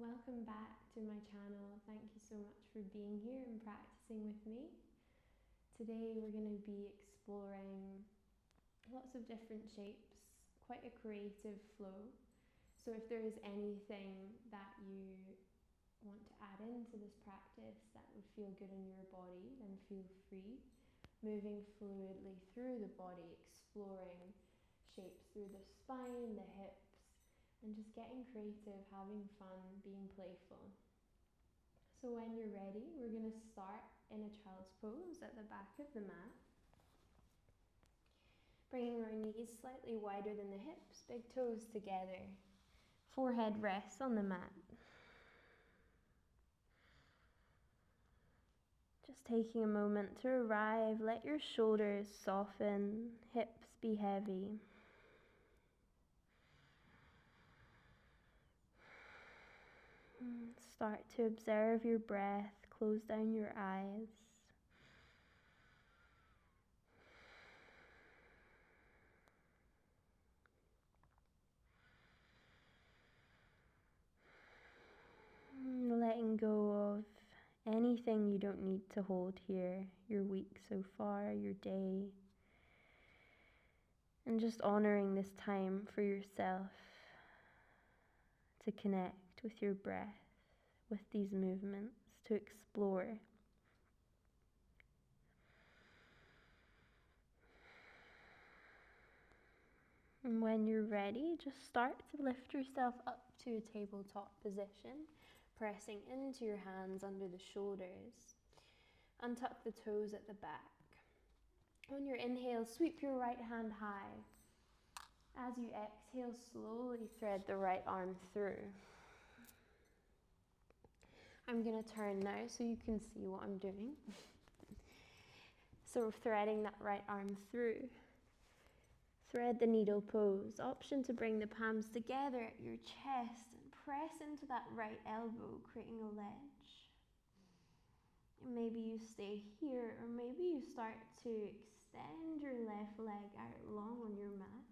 Welcome back to my channel. Thank you so much for being here and practicing with me. Today we're going to be exploring lots of different shapes, quite a creative flow. So if there is anything that you want to add into this practice that would feel good in your body, then feel free. Moving fluidly through the body, exploring shapes through the spine, the hips, and just getting creative, having fun, being playful. So when you're ready, we're going to start in a child's pose at the back of the mat. Bringing our knees slightly wider than the hips, big toes together. Forehead rests on the mat. Just taking a moment to arrive, let your shoulders soften, hips be heavy. Start to observe your breath, close down your eyes. Letting go of anything you don't need to hold here, your week so far, your day. And just honoring this time for yourself to connect with your breath, with these movements, to explore. And when you're ready, just start to lift yourself up to a tabletop position, pressing into your hands under the shoulders. Untuck the toes at the back. On your inhale, sweep your right hand high. As you exhale, slowly thread the right arm through. I'm going to turn now so you can see what I'm doing. So we're threading that right arm through. Thread the needle pose. Option to bring the palms together at your chest and press into that right elbow, creating a ledge. And maybe you stay here, or maybe you start to extend your left leg out long on your mat,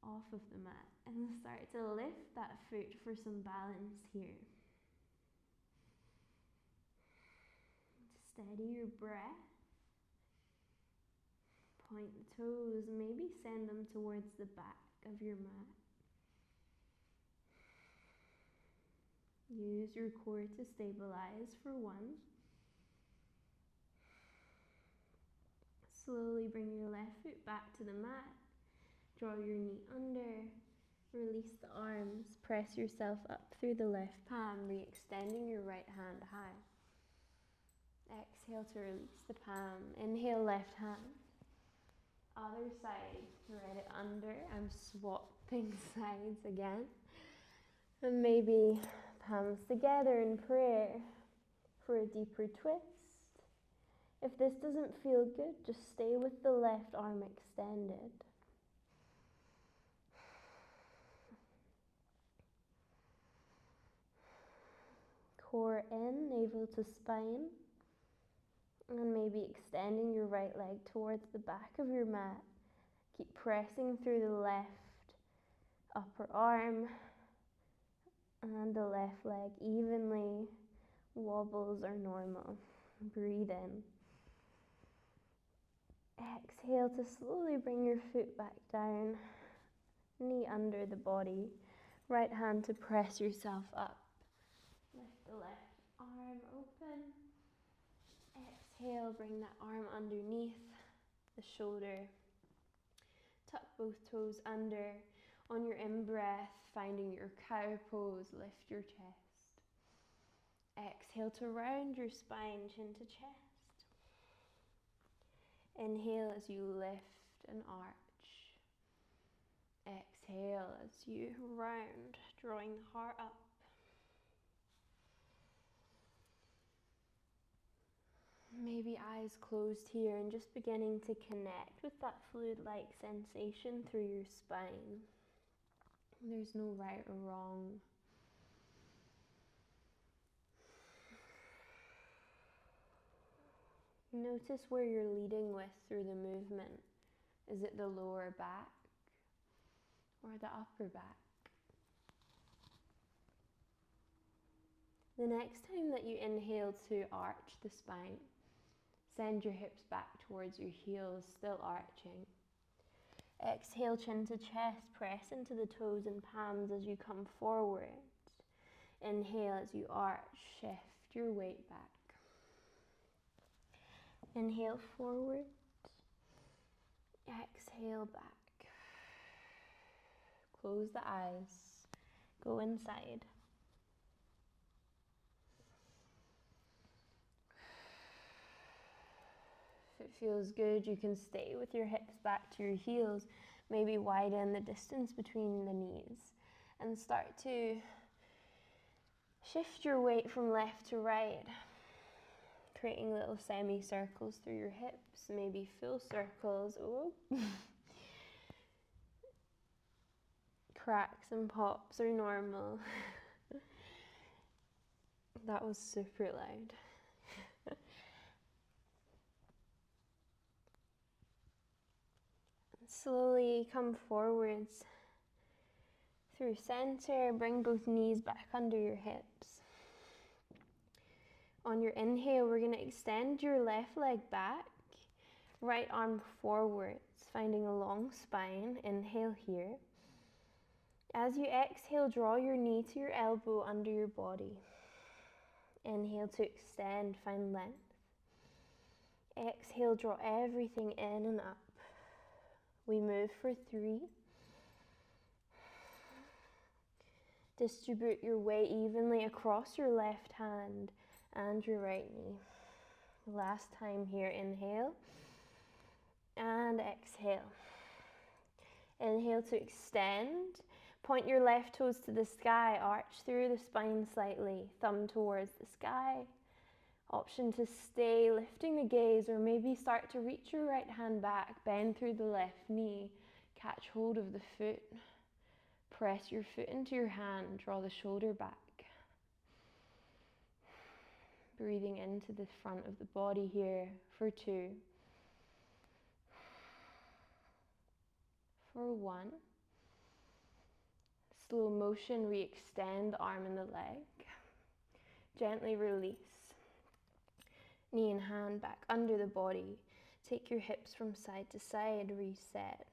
off of the mat, and start to lift that foot for some balance here. Steady your breath. Point the toes, maybe send them towards the back of your mat. Use your core to stabilize for 1. Slowly bring your left foot back to the mat. Draw your knee under. Release the arms. Press yourself up through the left palm, re-extending your right hand high. Exhale to release the palm. Inhale, left hand. Other side, thread it under. I'm swapping sides again. And maybe palms together in prayer for a deeper twist. If this doesn't feel good, just stay with the left arm extended. Core in, navel to spine. And maybe extending your right leg towards the back of your mat. Keep pressing through the left upper arm and the left leg evenly. Wobbles are normal. Breathe in. Exhale to slowly bring your foot back down. Knee under the body. Right hand to press yourself up. Lift the left arm open. Exhale, bring that arm underneath the shoulder. Tuck both toes under. On your in-breath, finding your cow pose, lift your chest. Exhale to round your spine, chin to chest. Inhale as you lift and arch. Exhale as you round, drawing the heart up. Maybe eyes closed here and just beginning to connect with that fluid-like sensation through your spine. There's no right or wrong. Notice where you're leading with through the movement. Is it the lower back or the upper back? The next time that you inhale to arch the spine, send your hips back towards your heels, still arching. Exhale, chin to chest, press into the toes and palms as you come forward. Inhale as you arch, shift your weight back. Inhale forward, exhale back. Close the eyes, go inside. If it feels good, you can stay with your hips back to your heels, maybe widen the distance between the knees, and start to shift your weight from left to right, creating little semicircles through your hips, maybe full circles. Oh. Cracks and pops are normal. That was super loud. Slowly come forwards through center, bring both knees back under your hips. On your inhale, we're going to extend your left leg back, right arm forwards, finding a long spine. Inhale here. As you exhale, draw your knee to your elbow under your body. Inhale to extend, find length. Exhale, draw everything in and up. We move for 3. Distribute your weight evenly across your left hand and your right knee. Last time here, inhale and exhale. Inhale to extend. Point your left toes to the sky, arch through the spine slightly, thumb towards the sky. Option to stay, lifting the gaze, or maybe start to reach your right hand back, bend through the left knee, catch hold of the foot, press your foot into your hand, draw the shoulder back. Breathing into the front of the body here for 2. For 1. Slow motion, re-extend the arm and the leg. Gently release. Knee and hand back under the body. Take your hips from side to side, reset.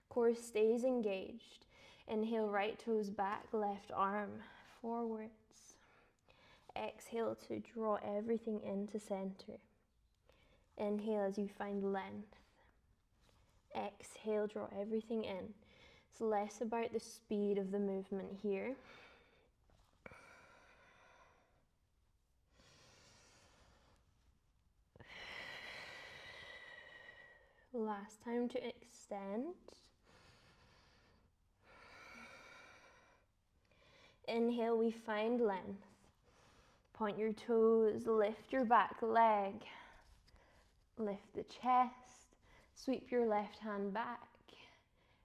Core stays engaged. Inhale, right toes back, left arm forwards. Exhale to draw everything into center. Inhale as you find length. Exhale, draw everything in. It's less about the speed of the movement here. Last time to extend. Inhale, we find length. Point your toes, lift your back leg. Lift the chest. Sweep your left hand back.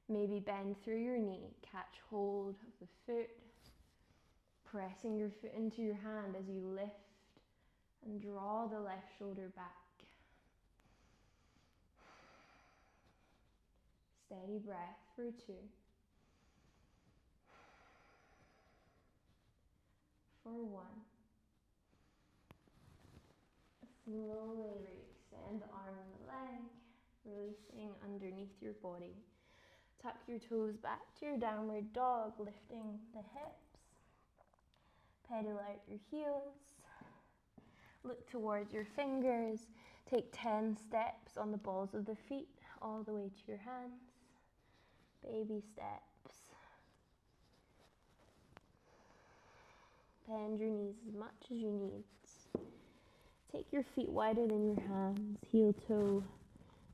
Maybe bend through your knee. Catch hold of the foot. Pressing your foot into your hand as you lift and draw the left shoulder back. Steady breath for 2. For 1. Slowly re-extend the arm and the leg, releasing underneath your body. Tuck your toes back to your downward dog, lifting the hips. Pedal out your heels. Look towards your fingers. Take 10 steps on the balls of the feet, all the way to your hands. Baby steps. Bend your knees as much as you need. Take your feet wider than your hands, heel toe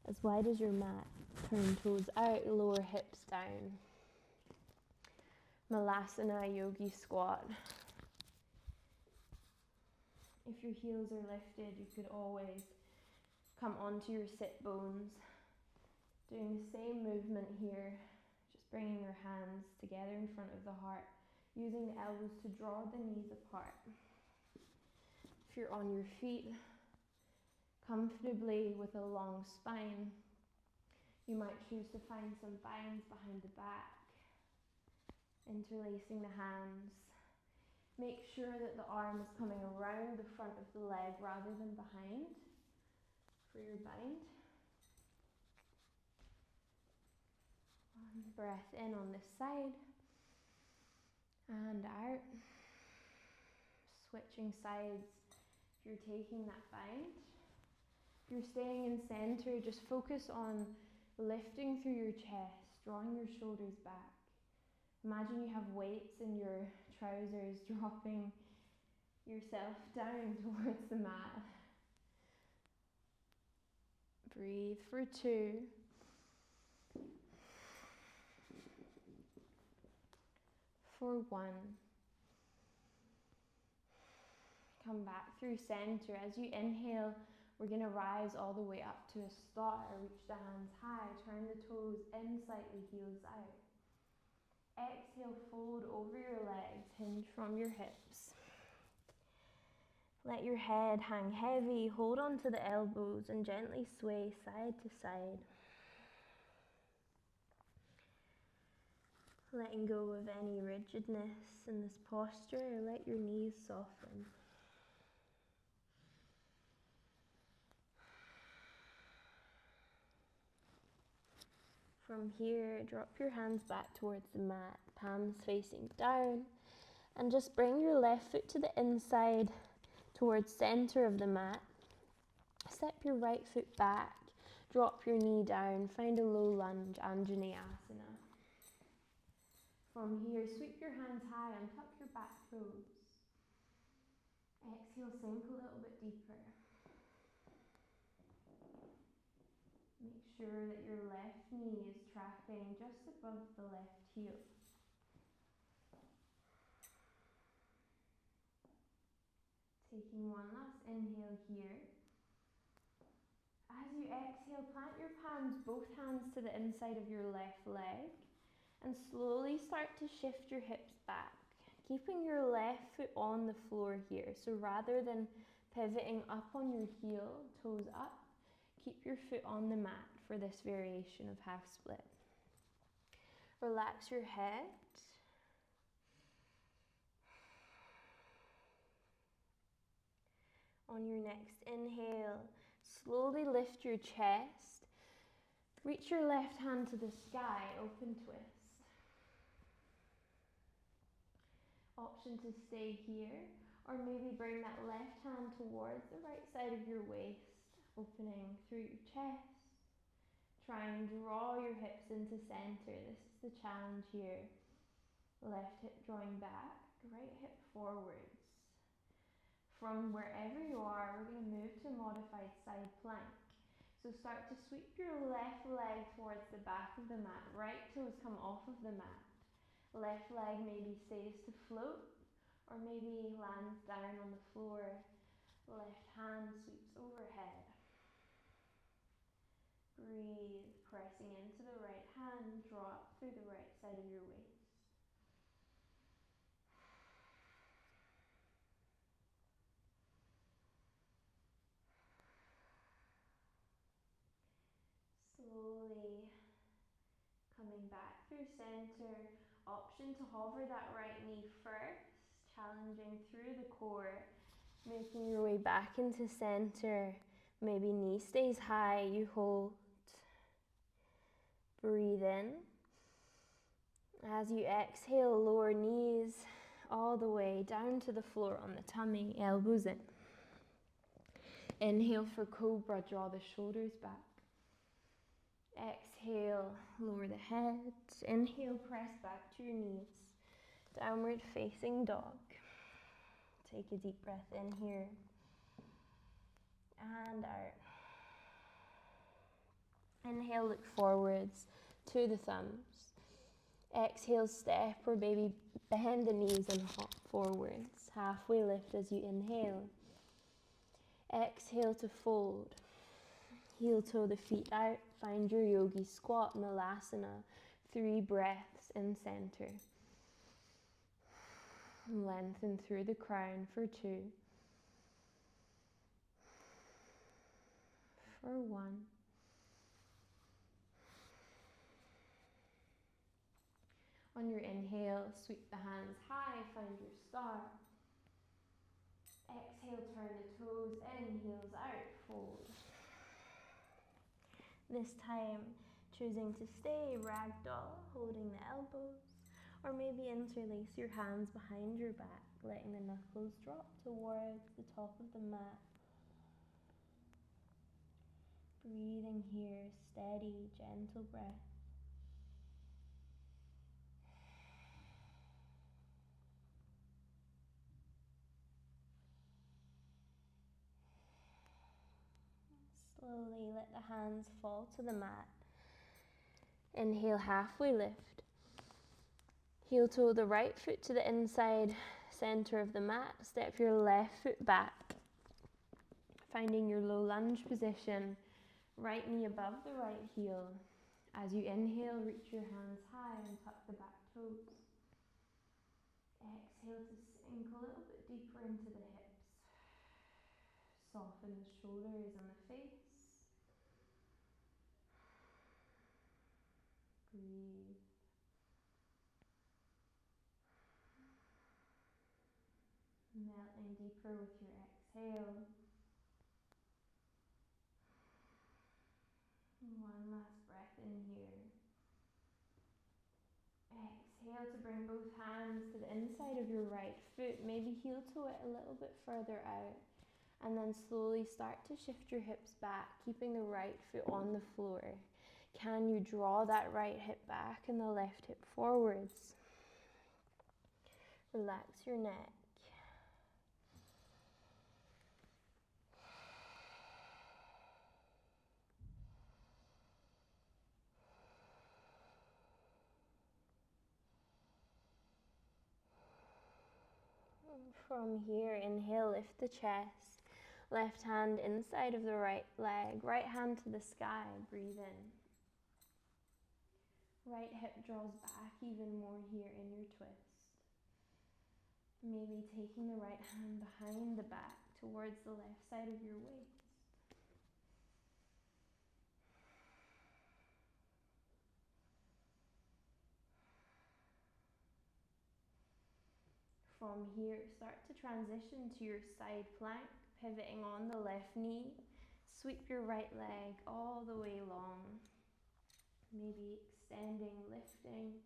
as wide as your mat. Turn toes out, lower hips down. Vinyasa Yogi squat. If your heels are lifted, you could always come onto your sit bones. Doing the same movement here, just bringing your hands together in front of the heart, using the elbows to draw the knees apart. If you're on your feet, comfortably with a long spine, you might choose to find some binds behind the back, interlacing the hands, Make sure that the arm is coming around the front of the leg rather than behind for your bind. One breath in on this side and out. Switching sides if you're taking that bind. If you're staying in center, just focus on lifting through your chest, drawing your shoulders back. Imagine you have weights in your trousers, dropping yourself down towards the mat. Breathe for 2. For 1. Come back through center. As you inhale, we're going to rise all the way up to a star. Reach the hands high, turn the toes in slightly, heels out. Exhale, fold over your legs, hinge from your hips. Let your head hang heavy, hold on to the elbows and gently sway side to side. Letting go of any rigidness in this posture, let your knees soften. From here, drop your hands back towards the mat, palms facing down, and just bring your left foot to the inside towards center of the mat. Step your right foot back, drop your knee down, find a low lunge, Anjaneyasana. From here, sweep your hands high and tuck your back toes. Exhale, sink a little bit deeper. Make sure that your left knee is tracking just above the left heel. Taking one last inhale here. As you exhale, plant your palms, both hands to the inside of your left leg, and slowly start to shift your hips back, keeping your left foot on the floor here. So rather than pivoting up on your heel, toes up, keep your foot on the mat for this variation of half split. Relax your head. On your next inhale, slowly lift your chest. Reach your left hand to the sky, open twist. Option to stay here, or maybe bring that left hand towards the right side of your waist, opening through your chest. Try and draw your hips into center. This is the challenge here. Left hip drawing back, right hip forwards. From wherever you are, we're going to move to a modified side plank. So start to sweep your left leg towards the back of the mat. Right toes come off of the mat. Left leg maybe stays to float, or maybe lands down on the floor. Left hand sweeps overhead. Breathe, pressing into the right hand, draw up through the right side of your waist. Slowly coming back through center. Option to hover that right knee first, challenging through the core, making your way back into center. Maybe knee stays high, you hold. Breathe in. As you exhale, lower knees all the way down to the floor on the tummy, elbows in. Inhale for cobra, draw the shoulders back. Exhale, lower the head. Inhale, press back to your knees. Downward facing dog. Take a deep breath in here. And out. Inhale, look forwards to the thumbs. Exhale, step or maybe bend the knees and hop forwards. Halfway lift as you inhale. Exhale to fold. Heel toe the feet out. Find your yogi squat, malasana. 3 breaths in center. Lengthen through the crown for 2. For 1. On your inhale, sweep the hands high, find your star. Exhale, turn the toes in, heels out, fold. This time, choosing to stay ragdoll, holding the elbows, or maybe interlace your hands behind your back, letting the knuckles drop towards the top of the mat. Breathing here, steady, gentle breath. Slowly let the hands fall to the mat. Inhale, halfway lift. Heel toe the right foot to the inside center of the mat. Step your left foot back. Finding your low lunge position. Right knee above the right heel. As you inhale, reach your hands high and tuck the back toes. Exhale to sink a little bit deeper into the hips. Soften the shoulders and the face. Breathe. Melting deeper with your exhale. One last breath in here. Exhale to bring both hands to the inside of your right foot. Maybe heel toe it a little bit further out. And then slowly start to shift your hips back, keeping the right foot on the floor. Can you draw that right hip back and the left hip forwards? Relax your neck. From here, inhale, lift the chest. Left hand inside of the right leg, right hand to the sky, breathe in. Right hip draws back even more here in your twist. Maybe taking the right hand behind the back towards the left side of your waist. From here, start to transition to your side plank, pivoting on the left knee. Sweep your right leg all the way long. Maybe extending, lifting,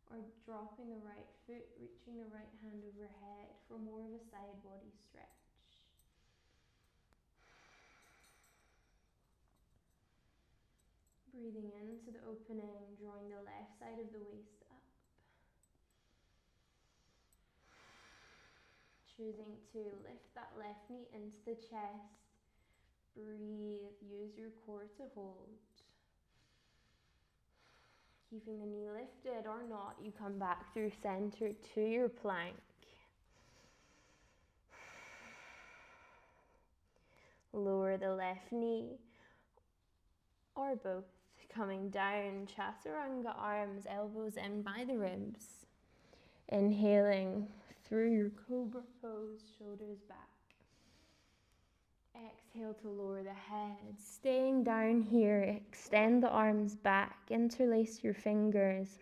or dropping the right foot, reaching the right hand overhead for more of a side body stretch. Breathing into the opening, drawing the left side of the waist up. Choosing to lift that left knee into the chest. Breathe, use your core to hold. Keeping the knee lifted or not, you come back through center to your plank. Lower the left knee or both, coming down, chaturanga arms, elbows in by the ribs. Inhaling through your cobra pose, shoulders back. Exhale to lower the head. Staying down here, extend the arms back, interlace your fingers.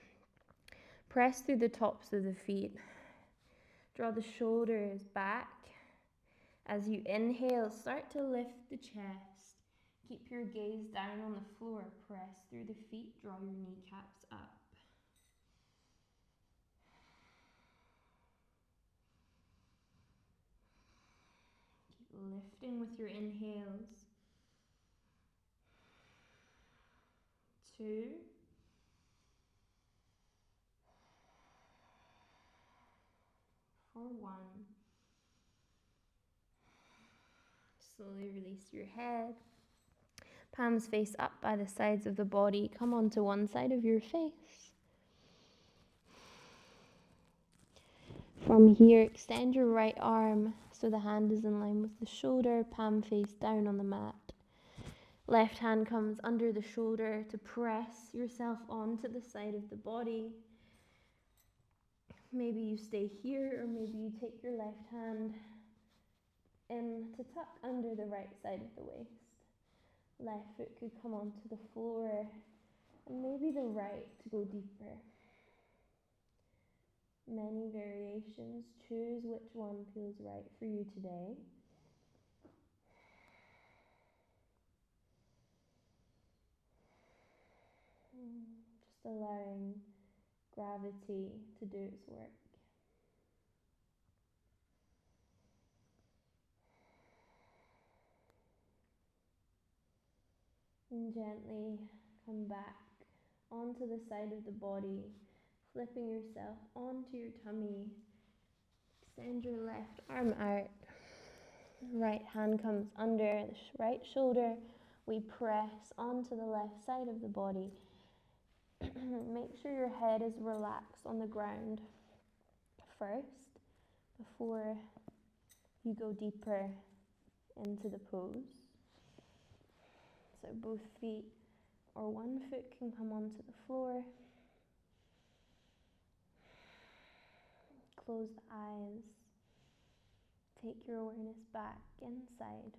Press through the tops of the feet. Draw the shoulders back. As you inhale, start to lift the chest. Keep your gaze down on the floor. Press through the feet, draw your kneecaps up. Keep lifting with your inhales. 2. For 1. Slowly release your head. Palms face up by the sides of the body. Come onto one side of your face. From here, extend your right arm so the hand is in line with the shoulder, palm face down on the mat. Left hand comes under the shoulder to press yourself onto the side of the body. Maybe you stay here, or maybe you take your left hand in to tuck under the right side of the waist. Left foot could come onto the floor, and maybe the right to go deeper. many variations. Choose which one feels right for you today. Just allowing gravity to do its work. And gently come back onto the side of the body, flipping yourself onto your tummy. Extend your left arm out. Right hand comes under the right shoulder. We press onto the left side of the body. Make sure your head is relaxed on the ground first before you go deeper into the pose. So both feet or one foot can come onto the floor. Close the eyes. Take your awareness back inside.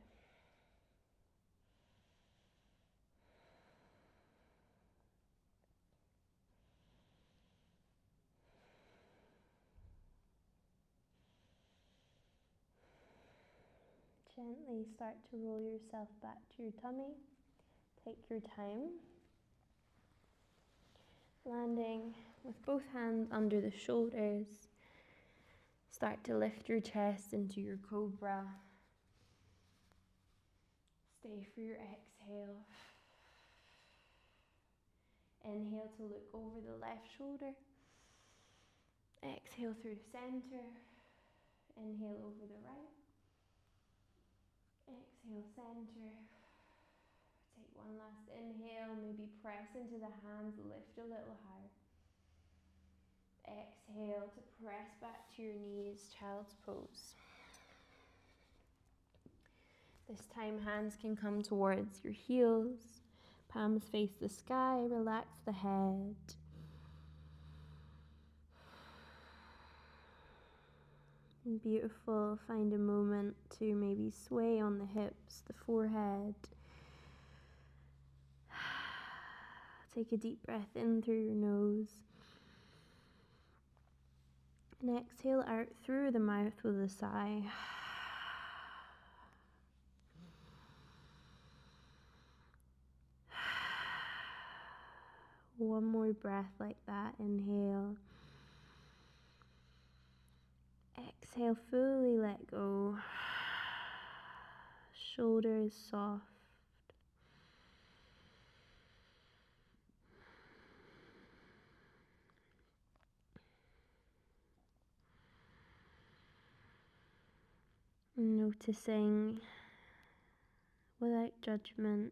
Gently start to roll yourself back to your tummy. Take your time. Landing with both hands under the shoulders. Start to lift your chest into your cobra. Stay for your exhale. Inhale to look over the left shoulder. Exhale through center. Inhale over the right. Exhale center. Take one last inhale. Maybe press into the hands, lift a little higher. Exhale to press back to your knees, child's pose. This time hands can come towards your heels. Palms face the sky, relax the head. And beautiful, find a moment to maybe sway on the hips, the forehead. Take a deep breath in through your nose. And exhale out through the mouth with a sigh. One more breath like that. Inhale. Exhale, fully let go. Shoulders soft. Noticing without judgment.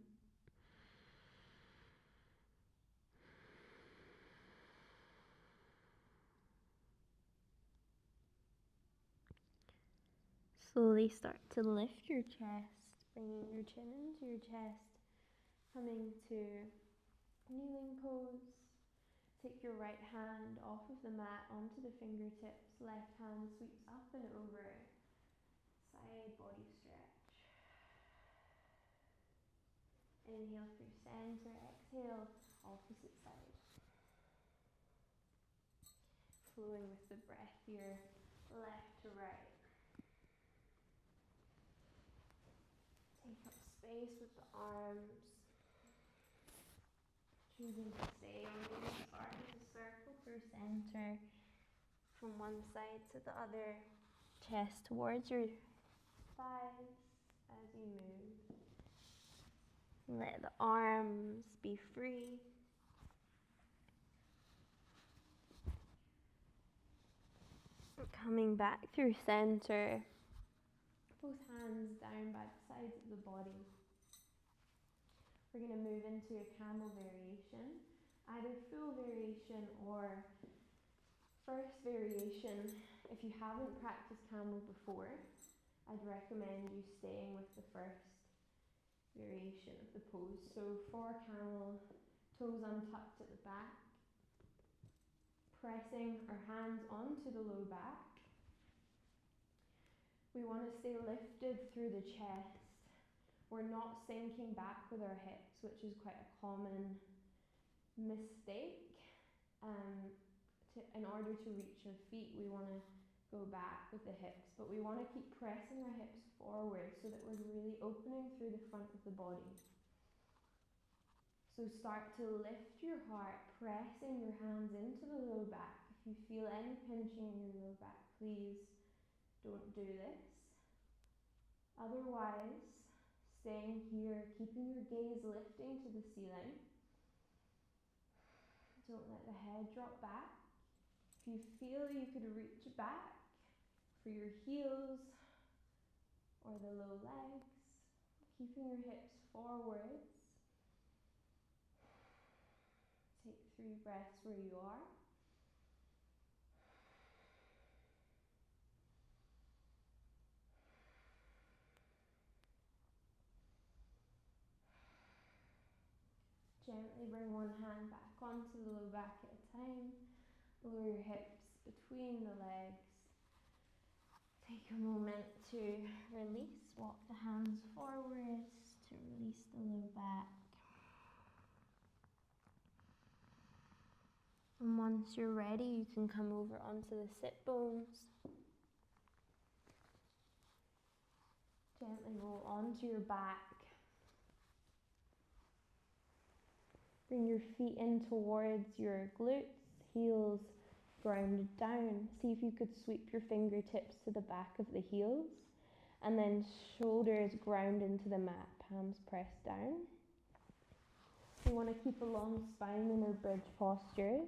Slowly start to lift your chest, bringing your chin into your chest, coming to kneeling pose. Take your right hand off of the mat onto the fingertips, left hand sweeps up and over, side body stretch. Inhale through center, exhale, opposite side. Flowing with the breath here, left to right. Take up space with the arms. Choosing to stay on the start with a circle through center. From one side to the other. Chest towards your thighs as you move. Let the arms be free. Coming back through center. Both hands down by the sides of the body. We're going to move into a camel variation. Either full variation or first variation. If you haven't practiced camel before, I'd recommend you staying with the first variation of the pose. So for camel, toes untucked at the back, pressing our hands onto the low back. We want to stay lifted through the chest. We're not sinking back with our hips, which is quite a common mistake. To in order to reach our feet, we want to go back with the hips, but we want to keep pressing our hips forward so that we're really opening through the front of the body. So start to lift your heart, pressing your hands into the low back. If you feel any pinching in your low back, please don't do this. Otherwise, staying here, keeping your gaze lifting to the ceiling. Don't let the head drop back. If you feel you could reach back for your heels or the low legs, keeping your hips forwards. Take 3 breaths where you are. Gently bring one hand back onto the low back at a time. Lower your hips between the legs. Take a moment to release. Walk the hands forwards to release the low back. And once you're ready, you can come over onto the sit bones. Gently roll onto your back. Bring your feet in towards your glutes, heels grounded down. See if you could sweep your fingertips to the back of the heels, and then shoulders ground into the mat, palms pressed down. You want to keep a long spine in our bridge postures,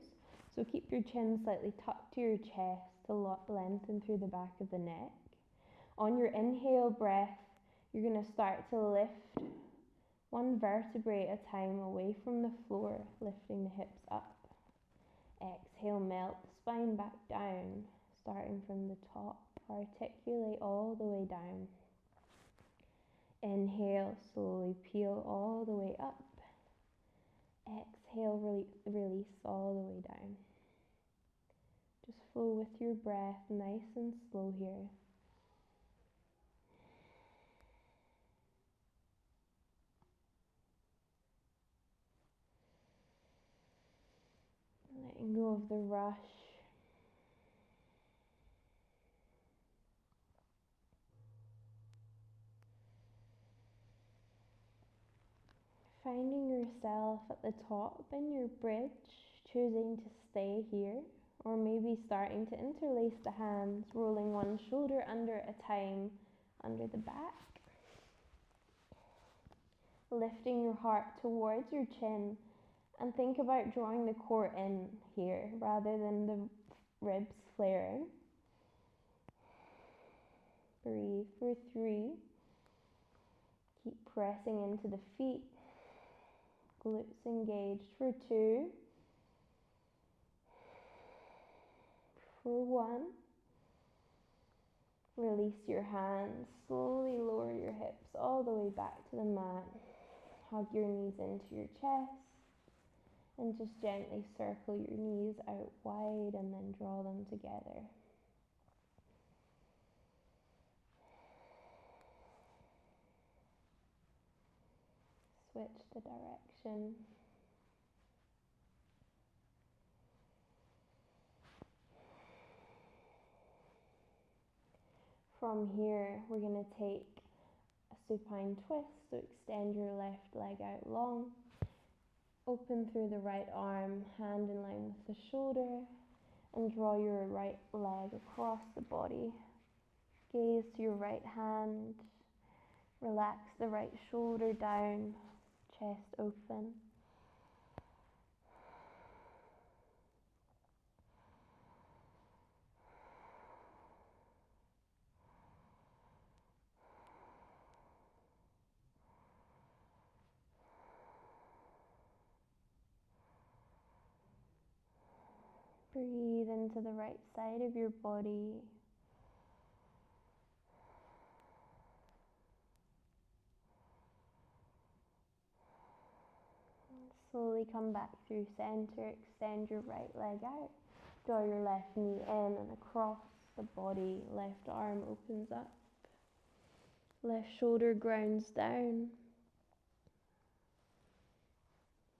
so keep your chin slightly tucked to your chest to lengthen through the back of the neck. On your inhale breath, you're going to start to lift one vertebrae at a time away from the floor, lifting the hips up. Exhale, melt the spine back down, starting from the top. Articulate all the way down. Inhale, slowly peel all the way up. Exhale, release all the way down. Just flow with your breath, nice and slow here. Letting go of the rush. Finding yourself at the top in your bridge, choosing to stay here, or maybe starting to interlace the hands, rolling one shoulder under at a time under the back. Lifting your heart towards your chin, and think about drawing the core in here rather than the ribs flaring. Breathe for 3. Keep pressing into the feet. Glutes engaged for 2. For 1. Release your hands. Slowly lower your hips all the way back to the mat. Hug your knees into your chest. And just gently circle your knees out wide and then draw them together. Switch the direction. From here, we're going to take a supine twist, so extend your left leg out long. Open through the right arm, hand in line with the shoulder, and draw your right leg across the body. Gaze to your right hand. Relax the right shoulder down, chest open. Breathe into the right side of your body. Slowly come back through center, extend your right leg out. Draw your left knee in and across the body. Left arm opens up. Left shoulder grounds down.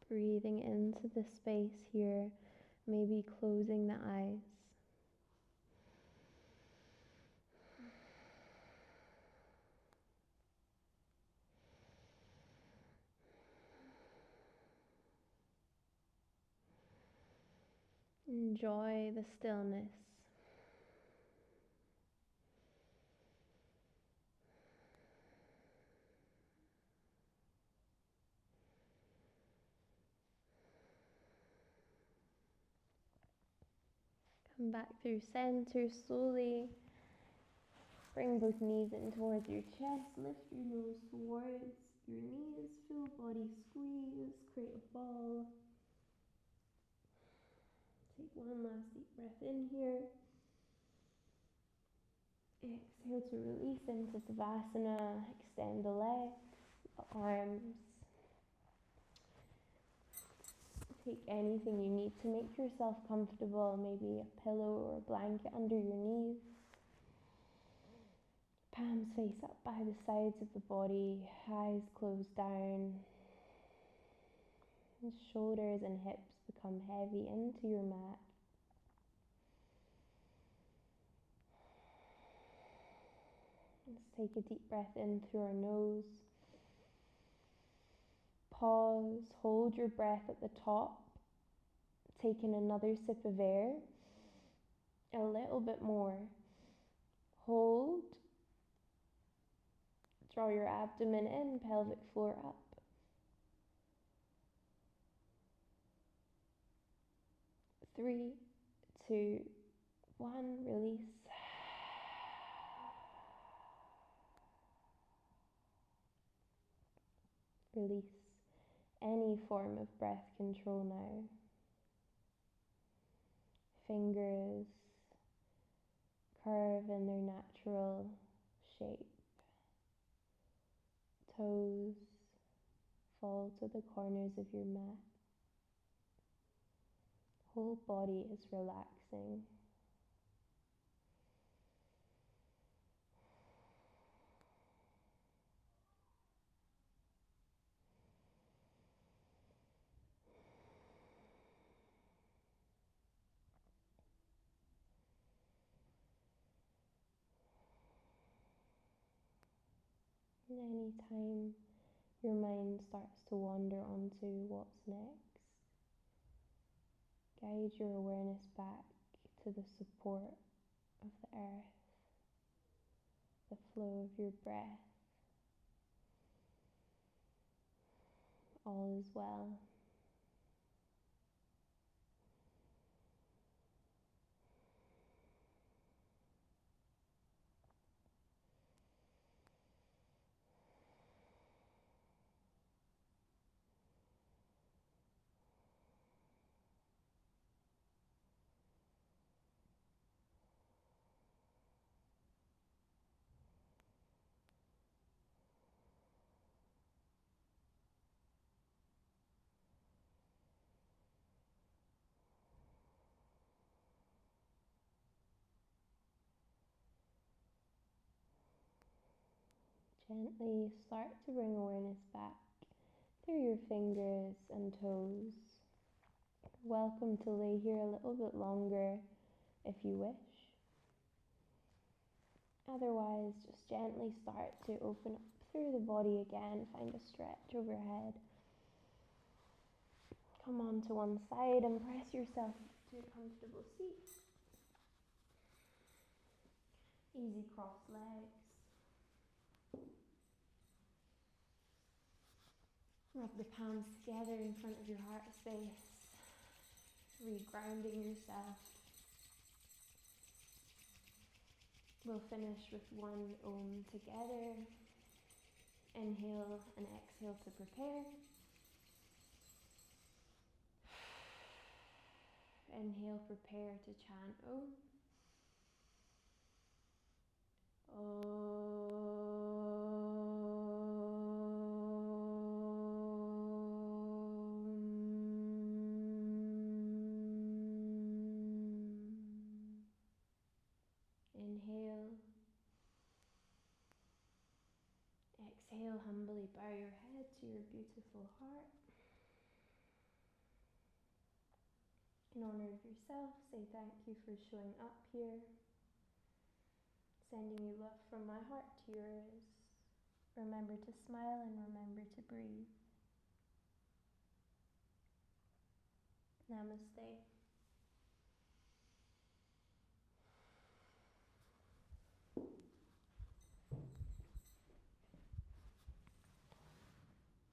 Breathing into the space here. maybe closing the eyes. Enjoy the stillness. Come back through center slowly. Bring both knees in towards your chest. Lift your nose towards your knees. Full body squeeze. Create a ball. Take one last deep breath in here. Exhale to release into Savasana. Extend the legs, the arms. Take anything you need to make yourself comfortable, maybe a pillow or a blanket under your knees. Palms face up by the sides of the body, eyes closed down. And shoulders and hips become heavy into your mat. Let's take a deep breath in through our nose. Pause, hold your breath at the top. Take in another sip of air. A little bit more. Hold. Draw your abdomen in, pelvic floor up. 3, 2, 1, release. Release any form of breath control now. Fingers curve in their natural shape. Toes fall to the corners of your mat. Whole body is relaxing. And anytime your mind starts to wander onto what's next, guide your awareness back to the support of the earth, the flow of your breath. All is well. Gently start to bring awareness back through your fingers and toes. Welcome to lay here a little bit longer if you wish. Otherwise, just gently start to open up through the body again. Find a stretch overhead. Come onto one side and press yourself to a comfortable seat. Easy cross legs. Rub the palms together in front of your heart space, regrounding yourself. We'll finish with one Om together. Inhale and exhale to prepare. Inhale, prepare to chant Om. Inhale. Exhale, humbly bow your head to your beautiful heart. In honor of yourself, say thank you for showing up here. Sending you love from my heart to yours. Remember to smile and remember to breathe. Namaste.